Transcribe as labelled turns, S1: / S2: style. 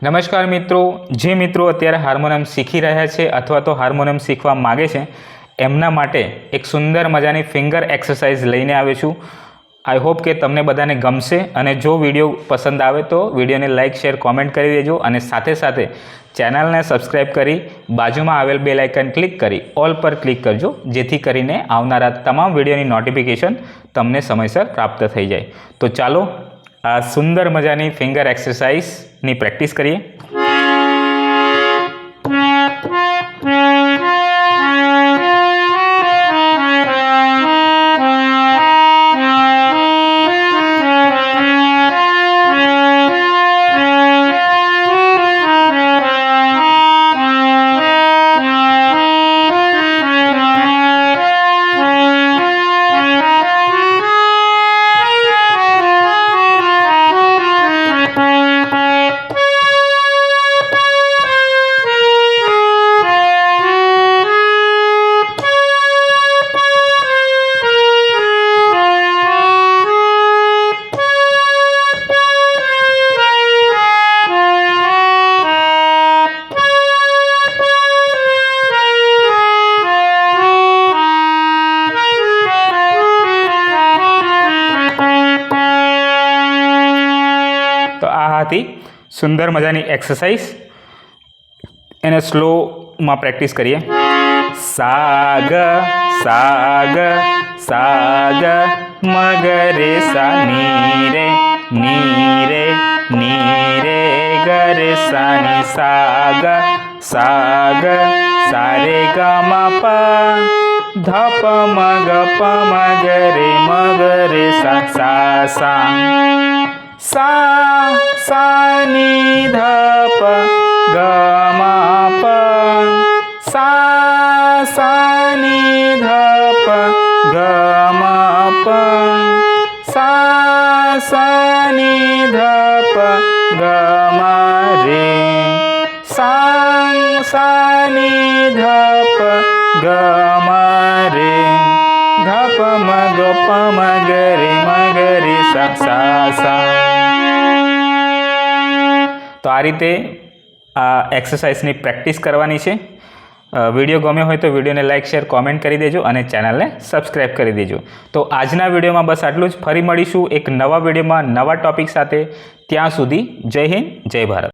S1: નમસ્કાર મિત્રો, જે મિત્રો અત્યારે હાર્મોનિયમ શીખી રહ્યા છે અથવા તો હાર્મોનિયમ શીખવા માગે છે એમના માટે એક સુંદર મજાની ફિંગર એક્સરસાઇઝ લઈને આવ્યો છું. આઈ હોપ કે તમને બધાને ગમશે અને જો વિડીયો પસંદ આવે તો વિડીયોને લાઇક શેર કોમેન્ટ કરી દેજો અને સાથે સાથે ચેનલને સબસ્ક્રાઈબ કરી બાજુમાં આવેલ બેલ આઇકન ક્લિક કરી ઓલ પર ક્લિક કરજો, જેથી કરીને આવનારા તમામ વિડીયોની નોટિફિકેશન તમને સમયસર પ્રાપ્ત થઈ જાય. તો ચાલો આ સુંદર મજાની ફિંગર એક્સરસાઇઝની પ્રેક્ટિસ કરીએ. તો આ હતી સુંદર મજાની એક્સરસાઇઝ. એને સ્લોમાં પ્રેક્ટિસ કરીએ. સાગ સાગ સાગ મગરે સા નીરે નીરે નીરે ગરે સાની સાગ સાગ સારે ગમા પા ધપ મગ પ મગરે મગરે સા સા સા સા ની ધપ ગમા પ સા ની ધપ ગમા પ સા ની ધપ ગમા રે સા ની ધપ ગમા રે ધપ મગ પ મગરે મગરે સા સા. તો આ રીતે આ એક્સરસાઇઝની પ્રેક્ટિસ કરવાની છે. વિડીયો ગમ્યો હોય તો વિડીયોને લાઇક શેર કોમેન્ટ કરી દેજો અને ચેનલને સબસ્ક્રાઈબ કરી દેજો. તો આજના વિડીયોમાં બસ આટલું જ. ફરી મળીશું એક નવા વિડીયોમાં નવા ટૉપિક સાથે. ત્યાં સુધી જય હિન્દ, જય ભારત.